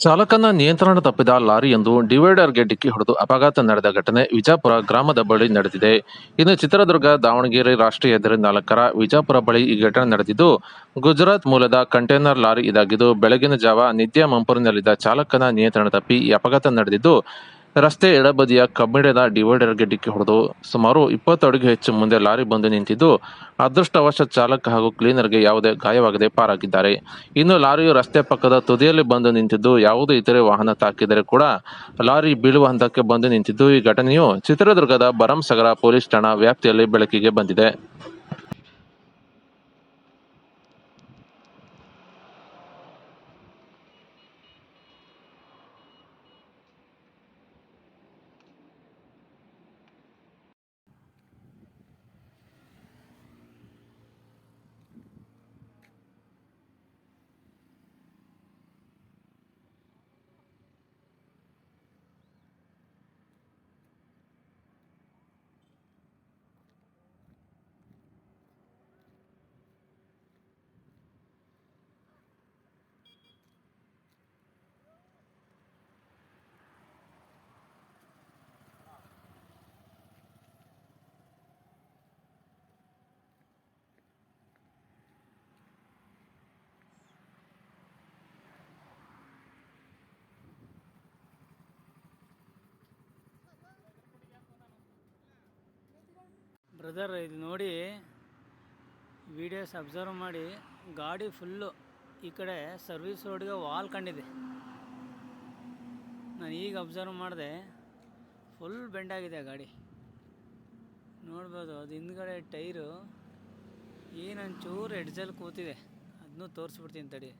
ಚಾಲಕನ ನಿಯಂತ್ರಣ ತಪ್ಪಿದ ಲಾರಿಯೊಂದು ಡಿವೈಡರ್ಗೆ ಡಿಕ್ಕಿ ಹೊಡೆದು ಅಪಘಾತ ನಡೆದ ಘಟನೆ ವಿಜಾಪುರ ಗ್ರಾಮದ ಬಳಿ ನಡೆದಿದೆ. ಇನ್ನು ಚಿತ್ರದುರ್ಗ ದಾವಣಗೆರೆ ರಾಷ್ಟ್ರೀಯ ಹೆದ್ದಾರಿ 4ರ ವಿಜಾಪುರ ಬಳಿ ಈ ಘಟನೆ ನಡೆದಿದ್ದು, ಗುಜರಾತ್ ಮೂಲದ ಕಂಟೈನರ್ ಲಾರಿ ಇದಾಗಿದ್ದು, ಬೆಳಗಿನ ಜಾವ ನಿದ್ಯಾ ಮಂಪರಿನಲ್ಲಿದ್ದ ಚಾಲಕನ ನಿಯಂತ್ರಣ ತಪ್ಪಿ ಈ ಅಪಘಾತ ನಡೆದಿದ್ದು, ರಸ್ತೆ ಎಡಬದಿಯ ಕಬ್ಬಿಣದ ಡಿವೈಡರ್ಗೆ ಡಿಕ್ಕಿ ಹೊಡೆದು ಸುಮಾರು 20 ಅಡಿಗೂ ಹೆಚ್ಚು ಮುಂದೆ ಲಾರಿ ಬಂದು ನಿಂತಿದ್ದು, ಅದೃಷ್ಟವಶಾತ್ ಚಾಲಕ ಹಾಗೂ ಕ್ಲೀನರ್ಗೆ ಯಾವುದೇ ಗಾಯವಾಗದೆ ಪಾರಾಗಿದ್ದಾರೆ. ಇನ್ನು ಲಾರಿಯು ರಸ್ತೆ ಪಕ್ಕದ ತುದಿಯಲ್ಲಿ ಬಂದು ನಿಂತಿದ್ದು, ಯಾವುದೇ ಇತರೆ ವಾಹನ ತಾಕಿದರೆ ಕೂಡ ಲಾರಿ ಬೀಳುವ ಹಂತಕ್ಕೆ ಬಂದು ನಿಂತಿದ್ದು, ಈ ಘಟನೆಯು ಚಿತ್ರದುರ್ಗದ ಭರಮಸಾಗರ ಪೊಲೀಸ್ ಠಾಣಾ ವ್ಯಾಪ್ತಿಯಲ್ಲಿ ಬೆಳಕಿಗೆ ಬಂದಿದೆ. ಬ್ರದರ್, ಇದು ನೋಡಿ, ವಿಡಿಯೋಸ್ ಅಬ್ಸರ್ವ್ ಮಾಡಿ. ಗಾಡಿ ಫುಲ್ಲು ಈ ಕಡೆ ಸರ್ವಿಸ್ ರೋಡ್ಗೆ ವಾಲ್ ಕಂಡಿದೆ. ನಾನು ಈಗ ಅಬ್ಸರ್ವ್ ಮಾಡಿದೆ, ಫುಲ್ ಬೆಂಡಾಗಿದೆ ಗಾಡಿ. ನೋಡ್ಬೋದು, ಅದು ಹಿಂದ್ಗಡೆ ಟೈರು ಏನೊಂಚೂರು ಎಡ್ಜಲ್ಲಿ ಕೂತಿದೆ. ಅದನ್ನೂ ತೋರಿಸ್ಬಿಡ್ತೀನಿ ತಡಿ.